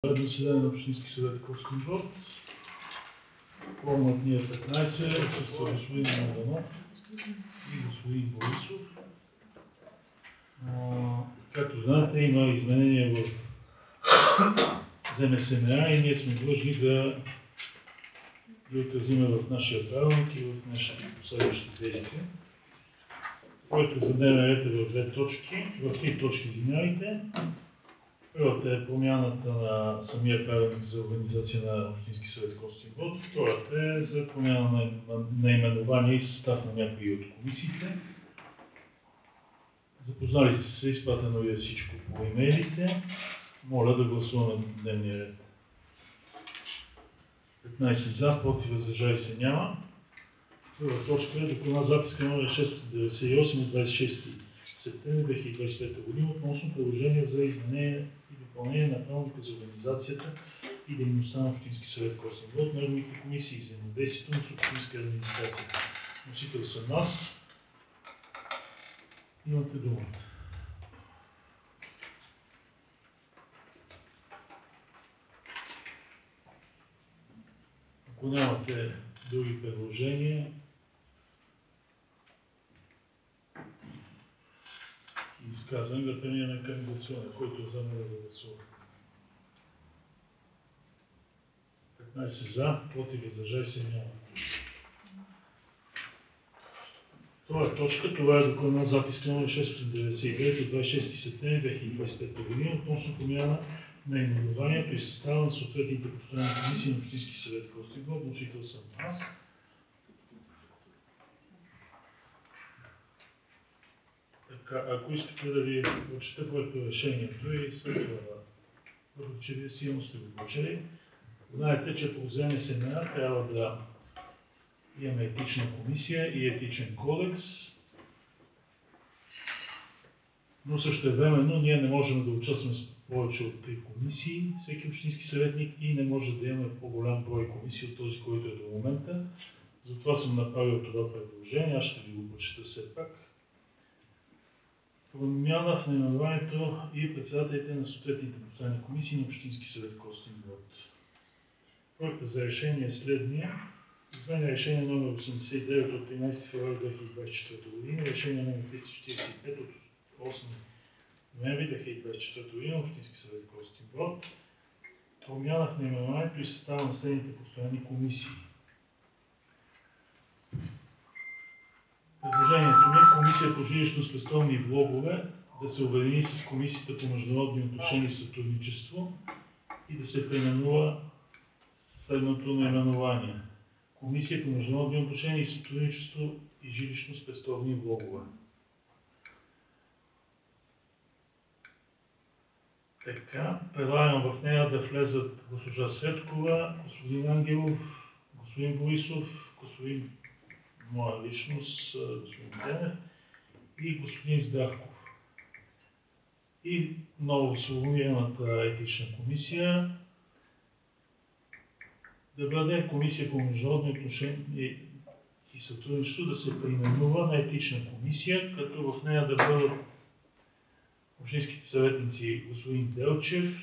Заседание на Общински съвет Костинброд. Кворумът ни е 15, отсъства господин Младенов и господин Борисов. Както знаете, има изменения в ЗМСМА и ние сме длъжни да ги отразим в нашия правилник и в нашите последващи действия, който за дневен ред е в две точки, в три точки, извинявайте. Първата е промяната на самия правилник за организация на Общински съвет Костинброд. Втората е за промяна на наименование и състав на някои от комисиите. Запознали сте се, изпратено ви е всичко по имейлите. Моля да гласуваме дневния ред. 15 за, против, въздържали се няма. Първа точка е доклад записка номер 698 от 26 септември 2025 година относно предложение за изменение и допълнение на правилника за организацията и дейността на Общински съвет Костинброд, неговите комисии и взаимодействието с общинска администрация. Носител съм аз. Имате думата. Ако нямате други предложения, изказвам да преминем към гласуване, който за мен да гласува. 15 за, против, въздържали се няма. Втора точка, това е доклад на записка номер 699 от 26 септември 2025 година относно промяна на наименованието и състава на съответните постоянни комисии на Общински съвет Костинброд. Вносител съм аз. Така, ако искате да ви прочета проекто решението и след това, въпреки че вие силно сте го прочели, знаете, че по ЗМСМА трябва да имаме етична комисия и етичен кодекс, но същевременно ние не можем да участваме с повече от 3 комисии, всеки общински съветник, и не може да имаме по-голям брой комисии от този, който е до момента. Затова съм направил това предложение, аз ще ви го прочета все пак. Промяна в наименованието и председателите на съответните постоянни комисии на Общински съвет Костинброд. Проектът за решение е следния. Изменя решение номер 89 от 13 февруари 2024 година, решение номер 345 от 8 ноември 2024 година, Общински съвет Костинброд. Промяна в наименованието и състава на следните постоянни комисии. Предложението ми е Комисия по жилищно-спестовни влогове да се обедини с Комисията по международни отношения и сътрудничество и да се преименува следното наименование. Комисия по международни отношения и сътрудничество и жилищно-спестовни влогове. Така, предлагам в нея да влезат госпожа Светкова, господин Ангелов, господин Борисов, господин моя личност, господин Денев и господин Здравков. И ново сформираната етична комисия да бъде Комисия по международни отношения и сътрудничество, да се преименува на етична комисия, като в нея да бъдат общинските съветници господин Делчев,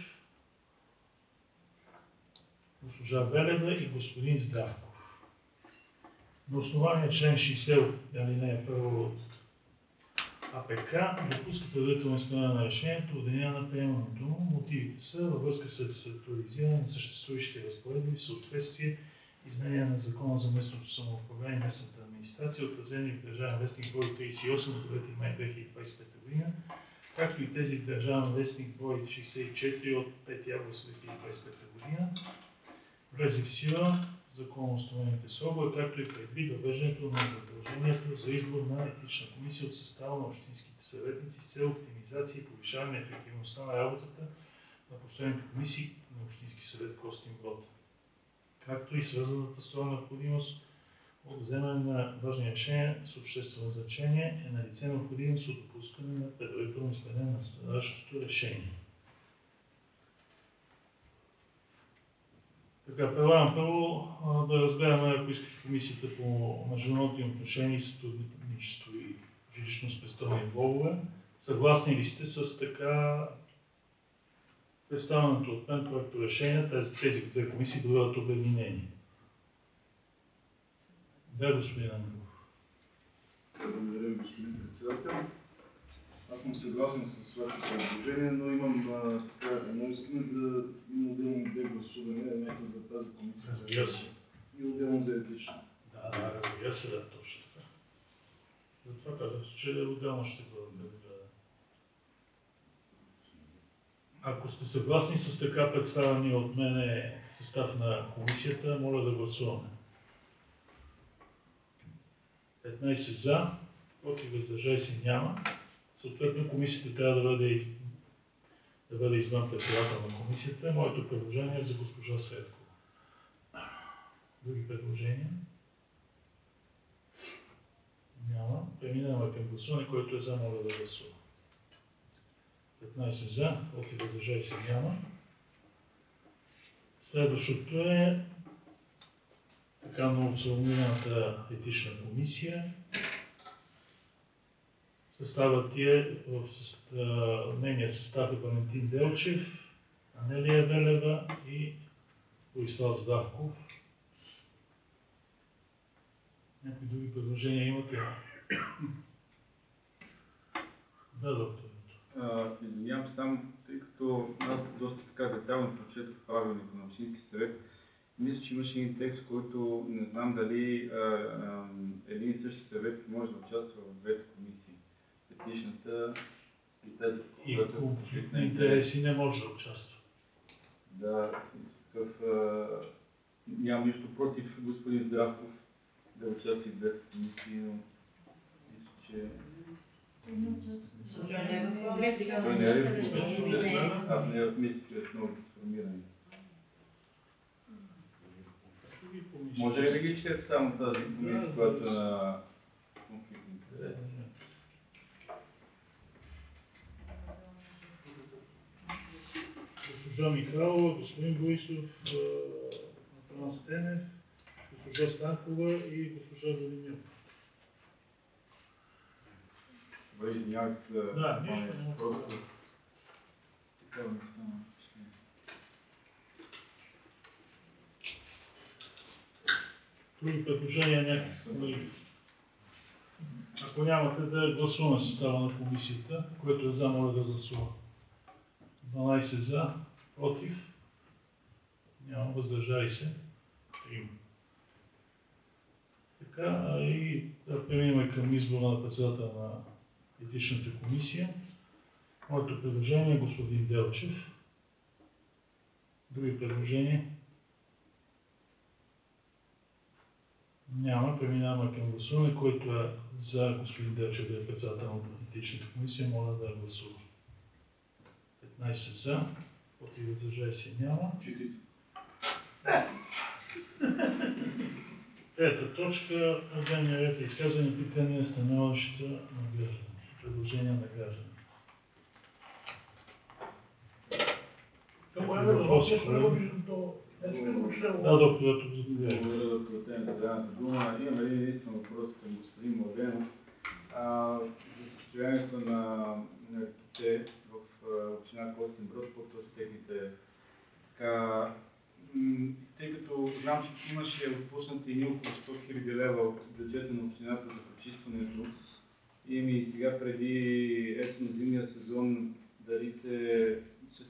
госпожа Велева и господин Здравков. На основание член 60 алинея 1 от АПК допуска предварително изпълнение на решението, отделение на приемането му. Мотивите са във връзка с актуализиране на съществуващите разпоредби в съответствие изменение на Закона за местното самоуправление и местната администрация, отразени в Държавен вестник брой 38 от 9 май 2025 година, както и тези в Държавен вестник брой 64 от 5 август 2025 година, влезе в сила законоустановените срокове, както и предвид въвеждането на задължението за избор на етична комисия от състава на общинските съветници с цел оптимизация и повишаване на ефективността на работата на постоянните комисии на Общински съвет Костинброд, както и свързаната с това необходимост от вземане на важни решения с обществено значение е налице необходимост от допускане на предварително изпълнение на следващото решение. Така, предлагам първо да разгледаме, ако искате, Комисията по международни отношения и сътрудничество и жилищно-спестовни влогове. Съгласни ли сте с така представеното от мен проекто решение, тези две комисии да бъдат обединени. Да, господин Ангелов. Благодаря ви, господин председател. Аз съм съгласен с вашето предложение, но имам едно искане да има отделно две гласуване, някакво за тази комисия и отделно за етична. Да, разбира се, да, точно така. Затова казах, че отделно ще бъдат разгледани. Ако сте съгласни с така представения от мене състав на комисията, моля да гласуваме. 15 за, против въздържали се няма. Съответно комисията трябва да бъде извън председател на комисията. Моето предложение е за госпожа Светкова. Други предложения? Няма. Преминаваме към гласуване, който е за, моля да гласува. 15 за, против въздържали се няма. Следващото е така новосформираната етична комисия. Съставът е в нейния състав е Валентин Делчев, Анелия Велева и Борислав Здравков. Някои други предложения имате? Да, доктор. Извинявам се само, тъй като аз доста така детайлно прочетох правилника на Общински съвет. Мисля, че имаше един текст, който не знам дали един и същи съвет може да участва в двете комисии. Етичната и тази, и конфликт на интереси не може да участва. Да, нямам нищо против господин Здравков да участва в двете комисии, но мисля, че той не е в конфликт, аз не мисля, че е много сформиран. Може ли да ги четете само тази комисия, която е на конфликт на интереси? Госпожа Михайлова, господин Борисов, Атанас Тенев, госпожа Станкова и госпожа Велимирова. Извинявайте се, да, нищо, просто така не стана. Други предложения някакви? Ако нямате, да гласуваме състава на комисията, който е за, моля да гласува. 12 за, против, няма, въздържали се, 3. Така, и да преминем към избора на председател на етичната комисия. Моето предложение е господин Делчев. Други предложения? Няма. Преминаваме към гласуване, който е за господин Делчев да е председател на етичната комисия. Моля да гласува. 15 за, против въздържали се няма. Трета точка от дневния ред е изказване питания, становища на граждани. Предложения на граждани. Да, доктор, благодаря, доктор Тенев, за дадената дума. Имам един единствен въпрос към господин Младенов. За състоянието на леките в община Костинброд, по-точно техните така, тъй като знам, че имаше отпуснати ни около 100 000 лева от бюджета на общината за почистването и сега преди есенно-зимния сезон дали ще се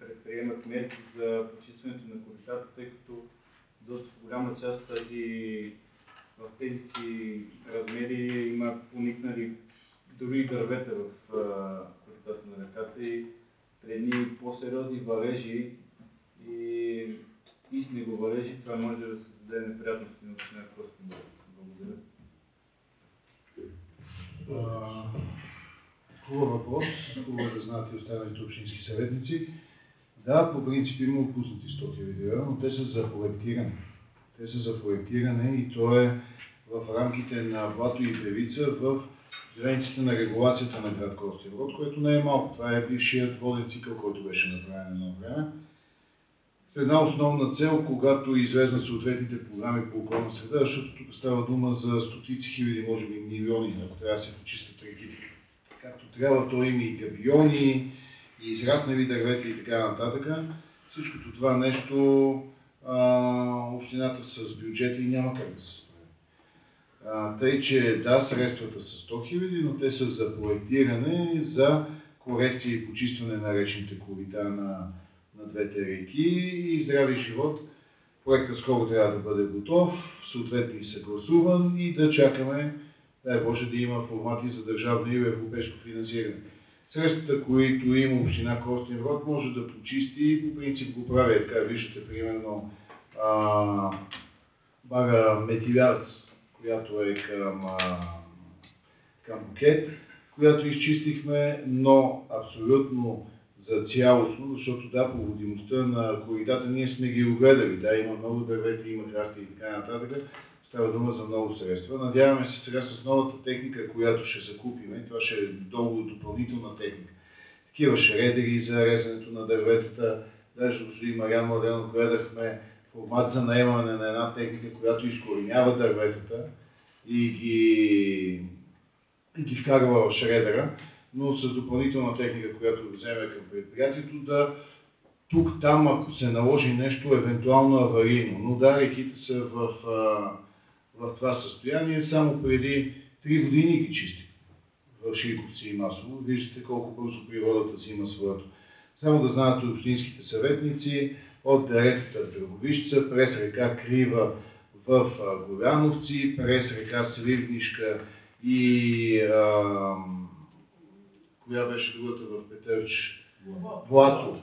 предприемат мерки за почистването на коритата, тъй като доста голяма част и в тези си размери има поникнали дори дървета в коритата на реката и преди по-сериозни валежи и снеговалежи, това може да създаде неприятности на община Костинброд. Благодаря. Хубав въпрос. Хубаво е да знаете останалите общински съветници. Да, по принцип има отпуснати 100 000 лева, но те са за проектиране. Те са за проектиране и то е в рамките на Блато и Девица в границите на регулацията на град Костинброд, което не е малко. Това е бившият воден цикъл, който беше направен едно време. С една основна цел, когато излезнат съответните програми по околна среда, защото тук става дума за стотици хиляди, може би милиони, ако трябва да се почистят реките. Както трябва, то има и габиони, и израснали дървета и така нататък. Всичкото това нещо общината с бюджета и няма как да се справи. Тъй, че да, средствата са 100 000, но те са за проектиране, за корекция и почистване на речните корита на двете реки и здрави живот. Проектът скоро трябва да бъде готов, съответно и съгласуван и да чакаме, дай Боже, да има формати за държавно и европейско финансиране. Средствата, които има община Костинброд, може да почисти и по принцип го прави. Така виждате, примерно, бага Метилярц, която е към Букет, която изчистихме, но абсолютно за цялостно, защото да, проводимостта на коридата ние сме ги огледали. Да, има много дървета, има храсти и така нататък. Става дума за много средства. Надяваме се сега с новата техника, която ще закупиме, това ще е долу допълнителна техника. Такива шредери за резането на дърветата. Даже господин Мариан Младенов гледахме формат за наемане на една техника, която изкоренява дърветата и ги вкарва в шредера, но с допълнителна техника, която вземе към предприятието, да тук-там, ако се наложи нещо, евентуално аварийно. Но да, реките са в това състояние. Само преди 3 години ги чистих в Шириковци и Масово. Виждате колко бързо природата взима своето. Само да знаят общинските съветници, от реката Драговищица, през река Крива в Горяновци, през река Сливнишка и коя беше другата в Петърч? Блато.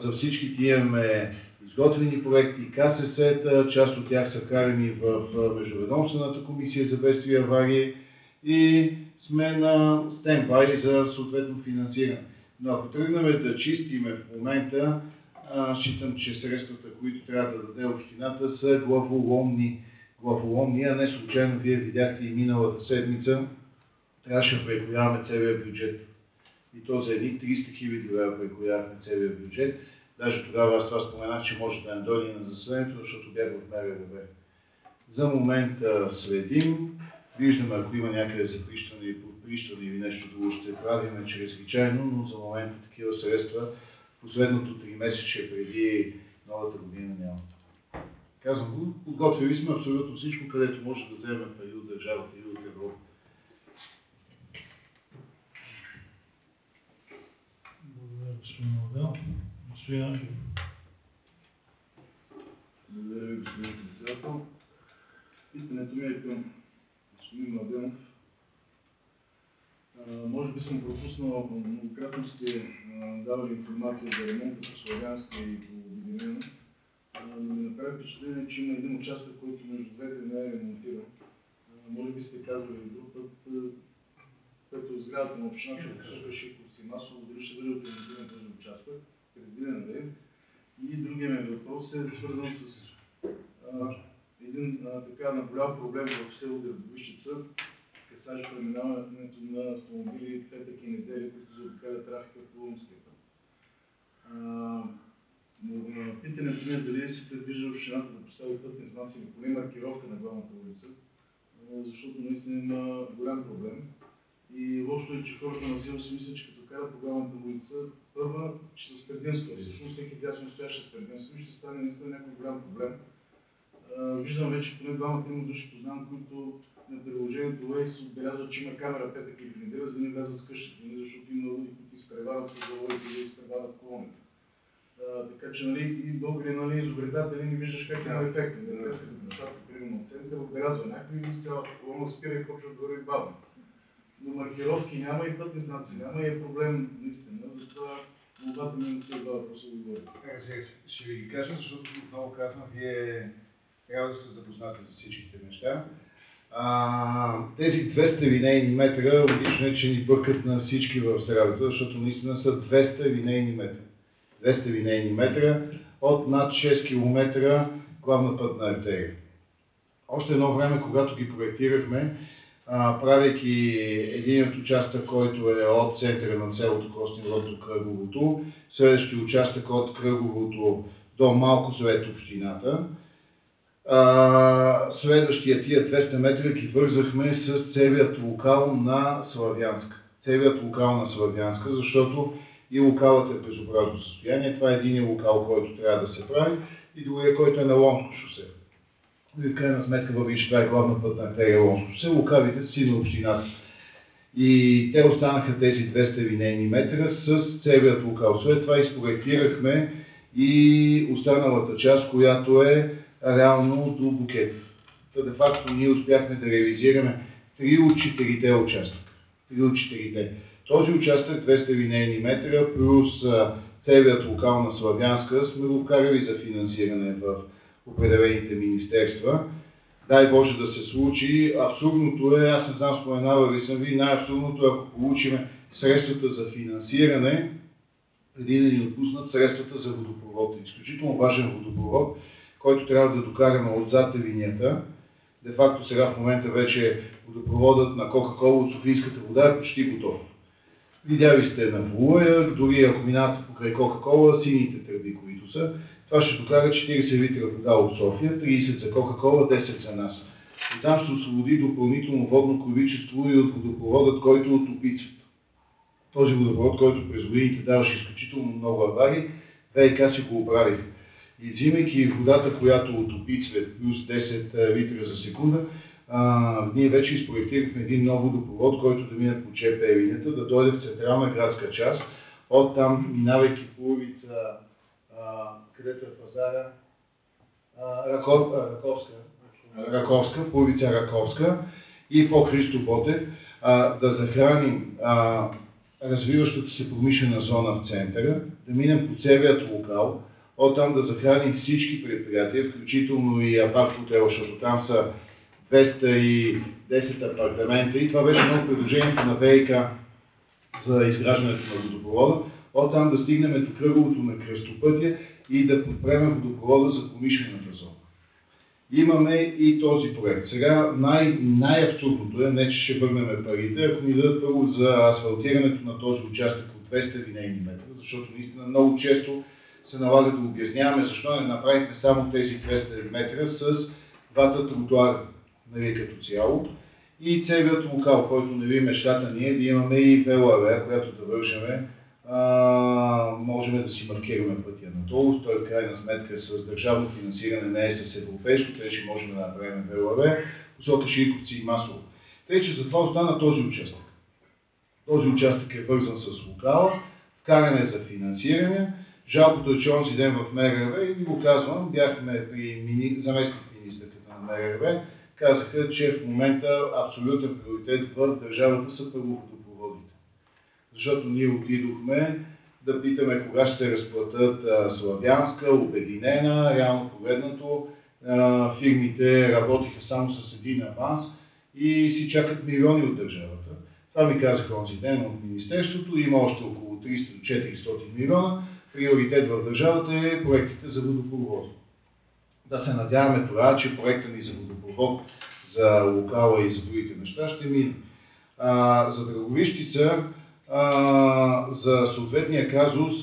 За всички имаме изготвени проекти, КСС-та, част от тях са вкарани в Междуведомствената комисия за бедствия и аварии и сме на стендбай за съответно финансиране. Но ако тръгнем да чистиме в момента, считам, че средствата, които трябва да даде общината, са главоломни, а не случайно вие видяхте и миналата седмица, трябваше да прекрояваме целия бюджет. И то за едни 300 000 лева прекроявахме целия бюджет. Даже тогава аз това споменах, че може да не дойде на заседанието, защото бях в МРРБ. За момента следим, виждаме ако има някъде заприщане или подприщане или нещо друго, ще правиме чрезвичайно, но за момента такива средства последното 3 месече преди новата година няма. Казвам го, подготвили сме абсолютно всичко, където може да вземем пари от държавата или от Европа. Благодаря, господин Младенов. Господин Ангел. Благодаря ви, господин председател. Питането ми е към господин Младенов. Може би съм пропуснал, многократно сте давали информация за ремонта по Славянска и по Обединена, но ми направи впечатление, че има един участък, който между двете не е ремонтиран. Може би сте казвали друг път, което е сградата на общината, посока Шириковци и Масово, дали ще бъде ремонтиран този участък, предвиден да е. И другия ми въпрос е свързан с един така наболял проблем в село Драговищица, касаещ преминаването на автомобили петък и недели, които заобикалят трафика по Румския път. Питането ми е дали се предвижда общината да постави пътни знаци или поне маркировка на главната улица, защото наистина има голям проблем. И лошото е, че хората на село си мислят, че като карат по главната улица, първа, че с предимство. Всъщност всеки дясно стояше с предимство и ще стане наистина някой голям проблем. Виждам вече поне 2-3 души познавам, които на приложението Waze отбелязват, че има камера петък или в неделя, за да не влязат в къщата, защото има луди, които изпреварват с заводите или изпреварват колоните. Така че и българи изобретатели не виждаш как има ефект. Нещата, примерно от центъра, отбелязва някакви и цялата колона спира и почва да върви бавно. Но маркировки няма и пътни знаци няма и е проблем наистина, затова молбата ми на тези два въпроса ви говоря. Ще ви ги кажа, защото отново казвам, вие трябва да сте запознати за всичките неща. Тези 200 линейни метра логично е, че ни бъркат на всички в средата, защото наистина са 200 линейни метра. 200 линейни метра от над 6 км главна пътна артерия. Още едно време, когато ги проектирахме, правейки един участък, който е от центъра на селото Костинброд до Кръговото, следващия участък от Кръговото до Малко след общината, следващия тия 200 метра ги вързахме с целият локал на Славянска. Целият локал на Славянска, защото и локалът е в безобразно състояние. Това е един локал, който трябва да се прави, и другия, който е на Ломско шосе. В крайна сметка въпреки, че това е главна пътна артерия Ломско шосе, локалите си на общината. И те останаха тези 200 линейни метра с целият локал. След това изпроектирахме и останалата част, която е реално до Букет. Де факто ние успяхме да реализираме 3 от 4 участъка. 3 от 4. Този участък, 200 линейни метра, плюс целият локал на Славянска, сме го вкарали за финансиране в определените министерства. Дай Боже да се случи. Абсурдното е, аз не знам, споменава ли съм ви, най-абсурдното е, ако получим средствата за финансиране, преди да ни отпуснат средствата за водопровод. Изключително важен водопровод, който трябва да докараме отзад линията. Де факто сега в момента вече водопроводът на Кока-Кола от Софийската вода е почти готов. Видяли сте на Вулуя, дори ако минавате покрай Кока-Кола, сините тръби, които са, това ще докара 40 литра вода от София, 30 за Кока-Кола, 10 за нас. И там ще освободи допълнително водно количество и от водопроводът, който от Опицват. Този водопровод, който през годините даваше изключително много аварии, ВиК си го оправих. И взимайки водата, която от Опицват плюс 10 литра за секунда, ние вече изпроектирахме един нов водопровод, който да мине по ЧП линията, да дойде в централна градска част, оттам минавайки по улица, където е пазара, Раковска, по улица Раковска и по Христо Ботев, да захраним развиващата се промишлена зона в центъра, да минем по целият локал, оттам да захраним всички предприятия, включително и апарт хотел, защото там са 210 апартамента и това беше много предложението на ВиК за изграждането на водопровода. Оттам да стигнем до кръговото на кръстопътя и да подпремем водопровода за промишлената зона. Имаме и този проект. Сега най-абсурдното е, не че ще върнем парите, ако ни дадат първо за асфалтирането на този участък от 200 линейни метра, защото наистина много често се налага да обясняваме защо не направихме само тези 200 метра с двата тротуара, нали, като цяло. И целият локал, който нали, мечтата ни е да имаме и БЛР, която да вържеме, можем да си маркираме пътя надолу. Той в крайна сметка с държавно финансиране не е с европейско, тъй че можем да направим БЛР, посока Шириковци и Маслово. Тъй, че затова остана този участък. Този участък е вързан с локала, вкаране за финансиране. Жалкото е, че онзи ден в МРРБ, и ви го казвам, бяхме при заместник министърката на МРРБ, казаха, че в момента абсолютен приоритет в държавата са първо водопроводите. Защото ние отидохме да питаме кога ще разплатят Славянска, Обединена, реално погледнато. Фирмите работиха само с един аванс и си чакат милиони от държавата. Това ми казаха онзи ден от Министерството, има още около 300-400 милиона. Приоритет в държавата е проектите за водопровод. Да се надяваме това, че проекта ни за водопровод, за локала и за другите неща ще мине. За Драговищица, за съответния казус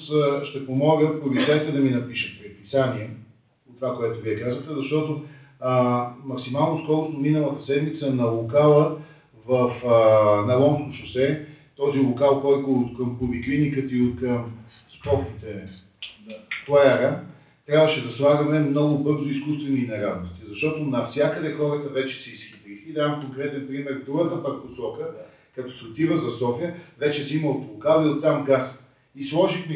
ще помога полицайите да ми напишат предписание от това, което вие казвате, защото максимално скоростно миналата седмица на локала на Ломско шосе, този локал, който към поликлиниката и от към спортните плеера, трябваше да слагаме много бързо изкуствени неравности, защото навсякъде хората вече се изхитриха. И давам конкретен пример в другата пък посока, като се отива за София, вече взима от локал и оттам газ. И сложихме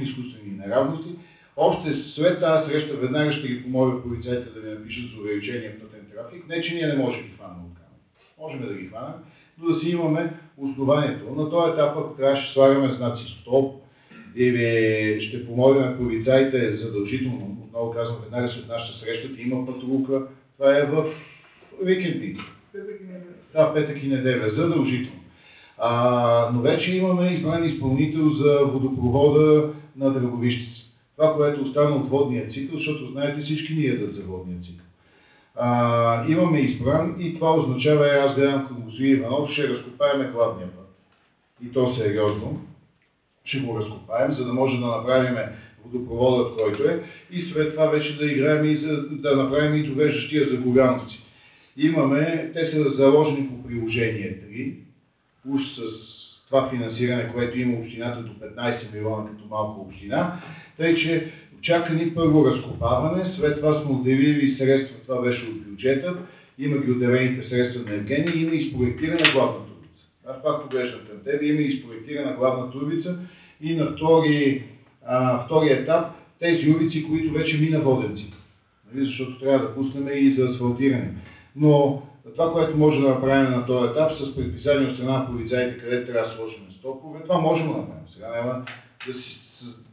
изкуствени неравности. Още след тази среща веднага ще ги помоля полицайите да ми напишат за увеличение пътен трафик. Не, че ние не можем да ги хванем от камера. Можем да ги хванем, но да си имаме основанието. На този етап, ако трябваше да слагаме знаци стоп, или ще помогнем полицайите задължително, отново казвам, веднага след нашата среща, да има патрулка, това е в уикенди. Да, петък и неделя, задължително. Но вече имаме избран изпълнител за водопровода на Драговищица. Това, което остана от водния цикъл, защото знаете всички ни ядат за водния цикъл. Имаме избран и това означава, аз гледам към господин Иванов, ще разкопаеме гладния път. И то сериозно. Ще го разкопаем, за да може да направим водопроводът, който е, и след това вече да играем и да направим и довеждащия за Горяновци. Те са заложени по приложение 3, уж с това финансиране, което има общината до 15 милиона като малка община. Тъй, че чака ни първо разкопаване, след това сме отделили средства, това беше от бюджета, има ги отделените средства на Евгения, има и спроектирана главната улица. Аз пак поглеждам към тебе, има и спроектирана главната улица и на втори етап тези улици, които вече мина воденци. Защото трябва да пуснем и за асфалтиране. Но това, което може да направим на този етап с предписание от страна на полицаите, където трябва да сложим стопове, това можем да направим. Сега няма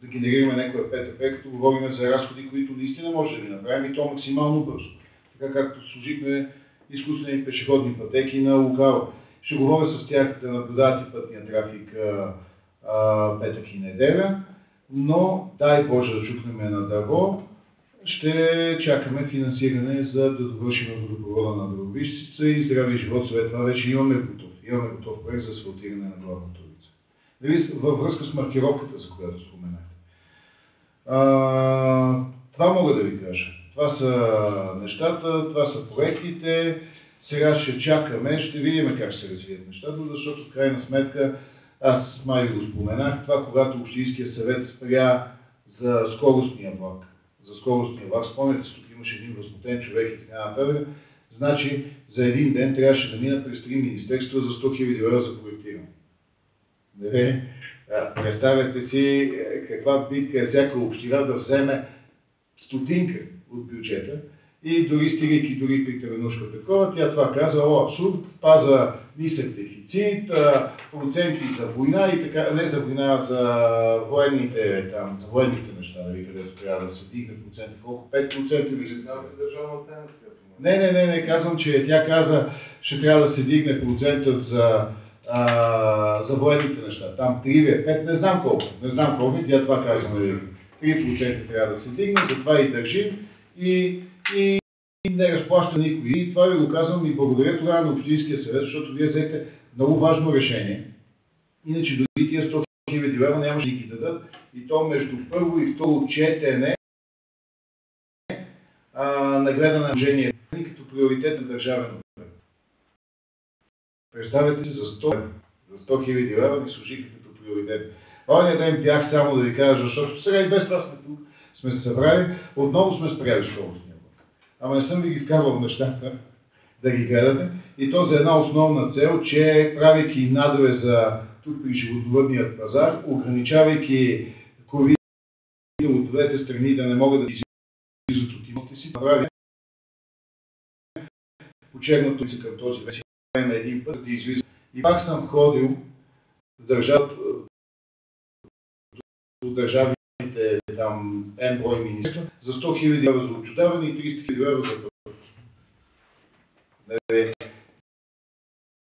да генерираме някоя ПТП, като говорим за разходи, които наистина може да ги направим и то максимално бързо. Така както служихме изкуствени пешеходни пътеки на локала. Ще говоря с тях да наблюдават и пътния трафик петък и неделя, но дай Боже да чукнем на дърво, ще чакаме финансиране за да довършим водопровода на Дърговищица и здрави живот. След това вече имаме готов проект за асфалтиране на главната улица. Във връзка с маркировката, за която споменахте. Това мога да ви кажа. Това са нещата, това са проектите. Сега ще чакаме, ще видим как се развият нещата, защото в крайна сметка, аз май го споменах, това когато Общинския съвет спря за скоростния влак. Спомняте, тук имаше един възмутен човек и така нататък. Значи, за един ден трябваше да мина през 3 министерства за 100 000 лева за проектиране. Представете си каква битка е всяка община да вземе стотинка от бюджета и дори стигайки дори при Теменушка Петкова, тя това каза, абсурд, паза нисък дефицит, проценти за война и така, не за война, за военните, там, за военните неща, където трябва да се дигне процент, колко? 5% или се дава държавна тайна? Не, казвам, че тя каза, ще трябва да се дигне процентът за военните неща. Там 3, 5, не знам колко, тя това каза, 3% трябва да се дигне, затова и държим и не разплаща никой. И това ви го казвам и благодаря тогава на Общинския съвет, защото вие взете много важно решение. Иначе дори тия 100 000 лева нямаше да ги дадат и то между първо и второ четене нагледане на движение като приоритет на държавен обект. Представете си за 100 000 лева ни служиха като приоритет. Оня ден бях само да ви кажа, защото сега и без това сме тук, сме се събрали, отново сме спряли скоростния влак. Ама не съм ви ги вкарвал нещата да ги гледате. И то за една основна цел, че правейки надове за тук при животновъдният пазар, ограничавайки колите от двете страни да не могат да излизат от имотите си, направи почерното си към този вече на един път да излиза. И пак съм ходил до държавните там N брой министерства за 100 000 лева за отчуждаване и 300 000 лева за път.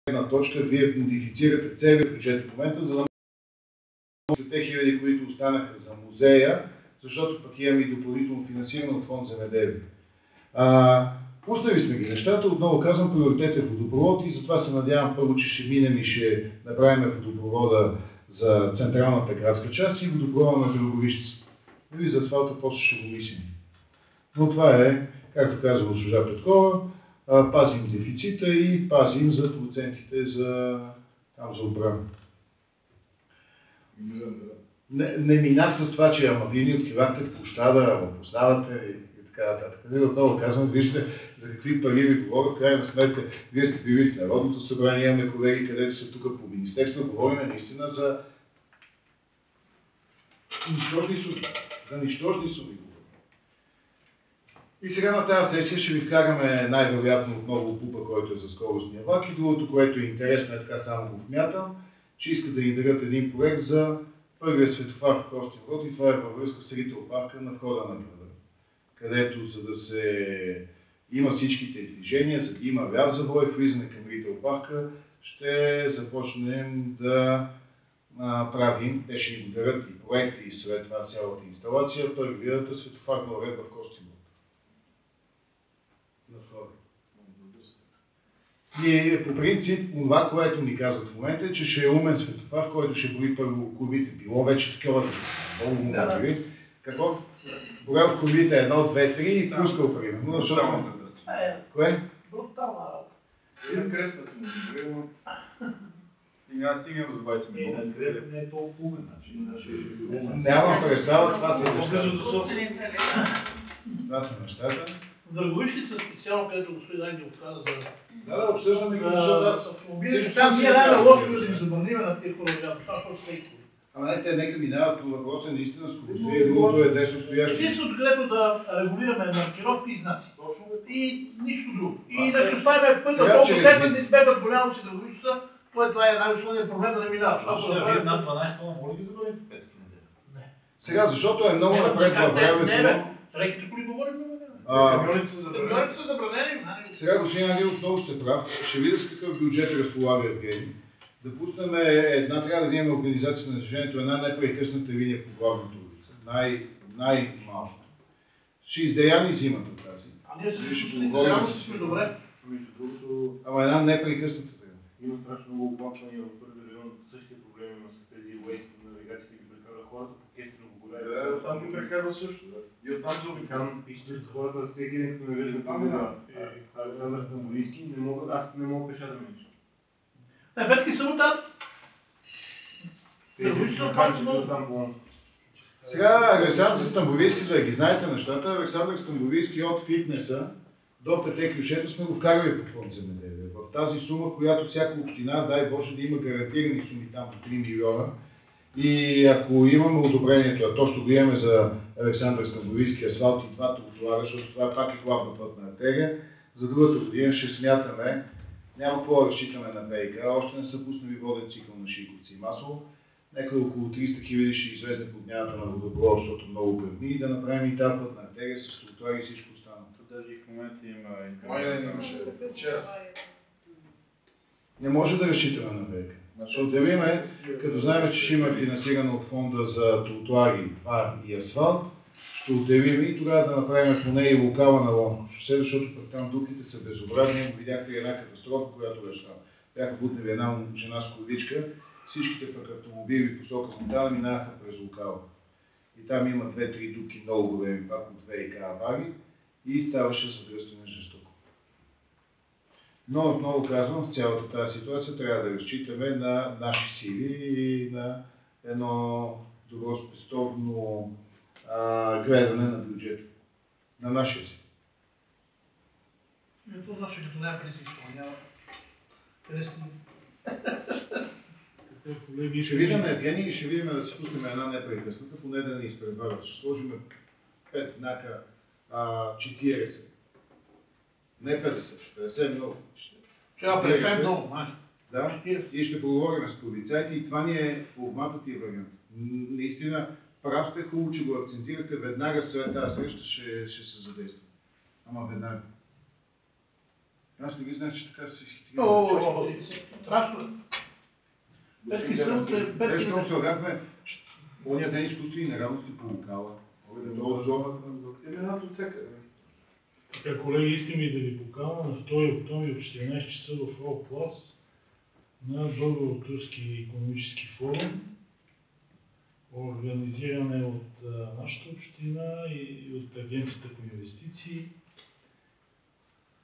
Една точка, вие идентифицирате целият бюджет в момента, за да може те хиляди, които останаха за музея, защото пък имаме и допълнително финансиране от фонд земеделие. Пуснали сме ги нещата, отново казвам, приоритет е водопровод и затова се надявам първо, че ще минем и ще направим водопровода за централната градска част и водопровода на Дърговищица. И за асфалта после ще го мислим. Но това е, както казва госпожа Петкова, пазим дефицита и пазим за процентите за отбрана. Не минах с това, че ама вие ни откривахте площада, познавате и така нататък. Отново казвам, вижте за какви пари ви говоря, в крайна сметка, вие сте били в Народното събрание, имаме колеги, където са тук по министерство, говорим наистина за нищожни суми. И сега на тази сесия ще ви вкараме най-вероятно отново ПУПа, който е за скоростния влак и другото, което е интересно, е така само го вмятам, че искат да ни дадат един проект за първия светофар в Костин Род и това е във връзка с Рител парка на входа на града, където за да се има всичките движения, за да има ляв завой, влизане към Рител парка, ще започнем да правим, те ще ни го дадат и проекти и след това цялата инсталация, първията светофарна уредба в Костин Род. На входа. И по принцип, това, което ми казват в момента е, че ще е умен светофар, който ще брои първо курвите. Било вече такова, много му брои. Какво? Броял в курвите 1, 2, 3 и пускал примерно. Защото... Кое? Брутална работа. И на кресна съм. И няма да стигнем до 20 Не, милиона. на Гребен не е толкова умен, значи. Нямам представа, това са По-близо нещата. до София. Това са нещата. Драговищица специално, където господин Ангелов каза за Да, обсъждаме ги, защото аз... автомобилите, там ние няма лошо да им забраниме на тия хора, защото всеки. Ама не, те нека минават по въпроса наистина скоростта и другото е десно стоящи. Единственото, където да регулираме маркировки и знаци. И нищо друго. И да се оставим пътя Сега, толкова че- степен да избегат голямо си драговищица, това е най-основният проблем да не минава. Защото да вие над 12 тона, може ли да забраните петък и неделя? Сега, защото е много напред във времето. Леките коли говорим, Камионите са забранени. камионите са забранени. Сега господин Ангелов много сте прав. Ще видя с какъв бюджет разполага Евгений. Да пуснем една, трябва да имаме организация на движението, една непрекъсната линия по главната улица. Най-малко. Ще издеяни зимата тази. А ние Вие ще с поговорим реално с- сме добре. Между другото, Ама една непрекъсната трябва. има страшно много оплаквания в първи район. Същия проблем има с тези уейсти на навигациите ги прекара хората по Кестрино Богородица. Да, оттам ги прекарва също. Да. И оттам се обикам и ще хората всеки ден, като ме виждат на Александър Стамболийски, не мога, аз не мога пеша да минеш. Петки само там. Те там по Сега Александър Стамбовийски, за да ги знаете нещата, Александър Стамбовийски от фитнеса до пете ключета сме го вкарали по фонд земеделие. В тази сума, която всяка община, дай Боже да има гарантирани суми там до 3 милиона. И ако имаме одобрението, а то ще го имаме за Александър Стамбовийски асфалт и двата тротуара, защото това пак е главна пътна артерия, за другата година ще смятаме, няма какво да разчитаме на ВиК, още не са пуснали воден цикъл на Шийковци и Масово. Нека около 300 хиляди ще излезне подмяната на водопровод, защото много гърми, и да направим и тази пътна артерия с тротуари и всичко останало. Даже и в момента има Май нямаше. Не може да разчитаме на ВиК. Защото да видим, като знаем, че ще има финансиране от фонда за тротуари, фар и асфалт, ще отделим и тогава да направим поне и локала на Ломко шосе, защото пък там духите са безобразни. Видяхте една катастрофа, която беше там. Бяха бутнали една жена с количка, всичките пък автомобили посока Монтана минаха през локала. И там има 2-3 дупки много големи пак от ВиК аварии и ставаше задръстване жестоко. Но отново казвам, в цялата тази ситуация трябва да разчитаме на наши сили и на едно добро спестовно гледане на бюджета. На нашия си. Ето значи като няма предизвикство, няма. Къде сте? Колеги, Ще видим Евгений и ще видим да си пуснем една непрекъсната, поне да не изпреварват. Ще сложим 5 знака 40. Не 50, 50 много. Трябва да препем много, май. Да, и ще поговорим с полицайите и това ни е форматът и вариант. Наистина, прав сте, хубаво, че го акцентирате, веднага след тази среща ще се задейства. Ама веднага. Аз не ги знаеш, че така се изхитрим. Страшно е. Петки сълце, Те петки ще се огахме, оня ден изкуства и неравности по локала. Така, колеги, искам и да ви поканя на 2 октомври от 14 часа в Рол Плас на Българо-турски икономически форум, организиране от нашата община и от Агенцията по инвестиции.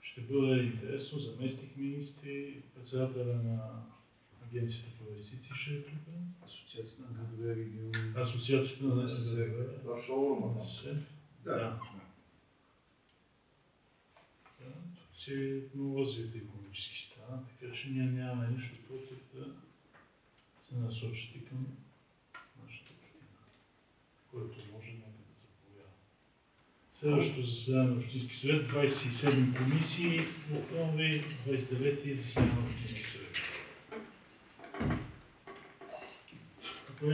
Ще бъде интересно, заместник министри, председателя на Агенцията по инвестиции ще е тук. Асоциацията на градове региони. Асоциацията на градове. Това шоурума. Да. Тук си много развита икономически страна, така че ние нямаме нищо против да се насочите към нашата община, който може нека да заповяда. Следващото заседание на Общински съвет, 27 комисии, октомври, 29 заседание на Общински съвет. Ако няма